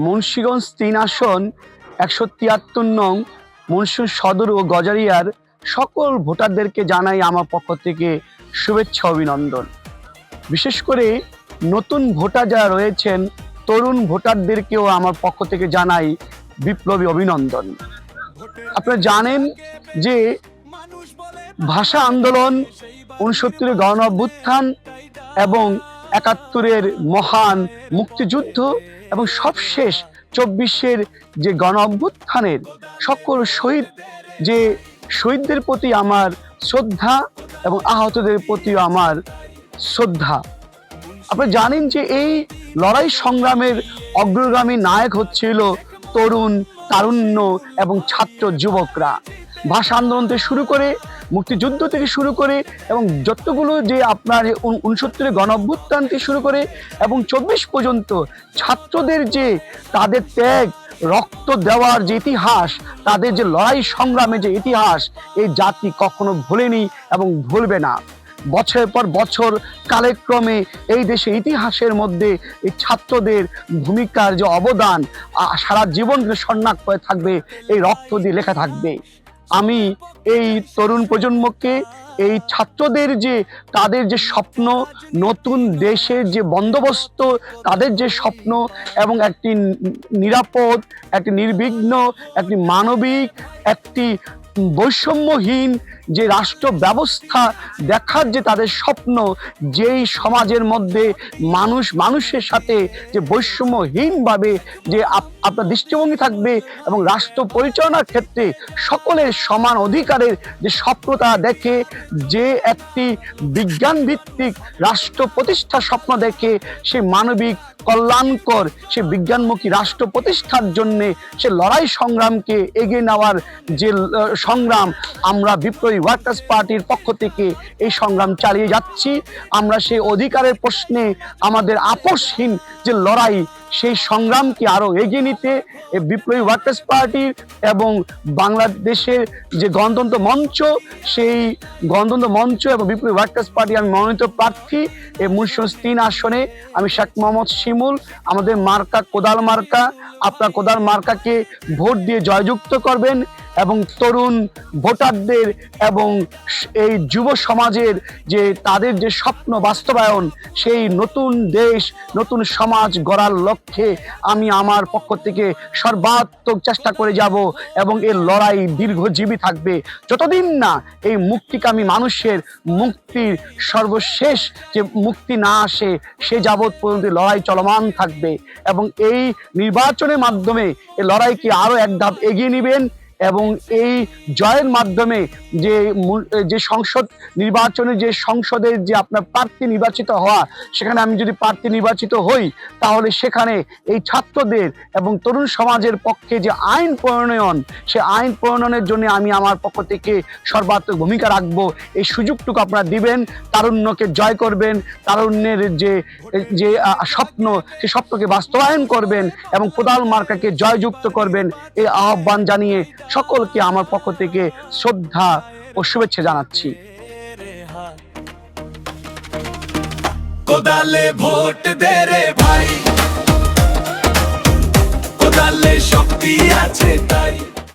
মুন্সিগঞ্জ ৩ আসন ১৭৩ নং মুন্সিগঞ্জ সদর ও গজারিয়ার সকল ভোটারদেরকে জানাই আমার পক্ষ থেকে শুভেচ্ছা অভিনন্দন। বিশেষ করে নতুন ভোটার যারা রয়েছেন, তরুণ ভোটারদেরকেও আমার পক্ষ থেকে জানাই বিপ্লবী অভিনন্দন। আপনারা জানেন যে ভাষা আন্দোলন, ৬৯-এর গণ অভ্যুত্থান এবং ৭১-এর মহান মুক্তিযুদ্ধ এবং সবশেষ ২৪-এর যে গণ অভ্যুত্থানের সকল শহীদদের প্রতি আমার শ্রদ্ধা এবং আহতদের প্রতিও আমার শ্রদ্ধা। আপনারা জানেন যে এই লড়াই সংগ্রামের অগ্রগামী নায়ক হচ্ছিল তরুণ, তারুণ্য এবং ছাত্র যুবকরা। ভাষা আন্দোলন থেকে শুরু করে, মুক্তিযুদ্ধ থেকে শুরু করে এবং যতগুলো যে আপনার ৬৯-এর গণ অভ্যুত্থান থেকে শুরু করে এবং ২৪ পর্যন্ত ছাত্রদের যে তাদের ত্যাগ, রক্ত দেওয়ার যে ইতিহাস, তাদের যে লড়াই সংগ্রামের যে ইতিহাস, এই জাতি কখনো ভোলেনি এবং ভুলবে না। বছরের পর বছর কালক্রমে এই দেশে ইতিহাসের মধ্যে এই ছাত্রদের ভূমিকার যে অবদান সারা জীবন স্বর্ণাক্ষর হয়ে থাকবে, এই রক্ত দিয়ে লেখা থাকবে। আমি এই তরুণ প্রজন্মকে, এই ছাত্রদের যে তাদের যে স্বপ্ন, নতুন দেশের যে বন্দোবস্ত, তাদের যে স্বপ্ন এবং একটি নিরাপদ, একটি নির্বিঘ্ন, একটি মানবিক, একটি বৈষম্যহীন যে রাষ্ট্র ব্যবস্থা দেখার যে তাদের স্বপ্ন, যেই সমাজের মধ্যে মানুষের সাথে যে বৈষম্যহীনভাবে যে আপনার দৃষ্টিভঙ্গি থাকবে এবং রাষ্ট্র পরিচালনার ক্ষেত্রে সকলের সমান অধিকারের যে স্বপ্ন তারা দেখে, যে একটি বিজ্ঞান ভিত্তিক রাষ্ট্র প্রতিষ্ঠার স্বপ্ন দেখে, সে মানবিক কল্যাণকর সে বিজ্ঞানমুখী রাষ্ট্র প্রতিষ্ঠার জন্যে সে লড়াই সংগ্রামকে এগিয়ে নেওয়ার যে সংগ্রাম, আমরা বিপ্লবী ওয়ার্কার্স পার্টির পক্ষ থেকে এই সংগ্রাম চালিয়ে যাচ্ছি। আমরা সেই অধিকারের প্রশ্নে আমাদের আপোষহীন যে লড়াই, সেই সংগ্রামকে আরো এগিয়ে নিতে এই বিপ্লবী ওয়ার্কার্স পার্টির এবং বাংলাদেশের যে গণতন্ত্র মঞ্চ, সেই গণতন্ত্র মঞ্চ এবং বিপ্লবী ওয়ার্কার্স পার্টি আমি মনোনীত প্রার্থী এই মুন্সিগঞ্জ ৩ আসনে আমি শেখ মোহাম্মদ শিমুল। আমাদের মার্কা কোদাল মার্কা, আপনার কোদাল মার্কাকে ভোট দিয়ে জয়যুক্ত করবেন এবং তরুণ ভোটারদের এবং এই যুব সমাজের যে তাদের যে স্বপ্ন বাস্তবায়ন, সেই নতুন দেশ, নতুন সমাজ গড়ার লক্ষ্যে আমি আমার পক্ষ থেকে সর্বাত্মক চেষ্টা করে যাব এবং এর লড়াই দীর্ঘজীবী থাকবে। যতদিন না এই মুক্তিকামী মানুষের মুক্তির সর্বশেষ যে মুক্তি না আসে, সে যাবৎ পর্যন্ত লড়াই চলমান থাকবে এবং এই নির্বাচনের মাধ্যমে এই লড়াইকে আরো এক ধাপ এগিয়ে নেবেন এবং এই জয়ের মাধ্যমে যে সংসদ নির্বাচনে যে সংসদের যে আপনার প্রার্থী নির্বাচিত হওয়া, সেখানে আমি যদি প্রার্থী নির্বাচিত হই, তাহলে সেখানে এই ছাত্রদের এবং তরুণ সমাজের পক্ষে যে আইন প্রণয়ন, সে আইন প্রণয়নের জন্য আমি আমার পক্ষ থেকে সর্বাত্মক ভূমিকা রাখবো। এই সুযোগটুকু আপনারা দিবেন, তারুণ্যকে জয় করবেন, তারুণ্যের যে স্বপ্ন, সেই স্বপ্নকে বাস্তবায়ন করবেন এবং কোদাল মার্কাকে জয়যুক্ত করবেন। এই আহ্বান জানিয়ে সকলকে আমার পক্ষ থেকে শ্রদ্ধা ও শুভেচ্ছা জানাচ্ছি। কোদালে ভোট দে রে ভাই, কোদালে শক্তি আছে তাই।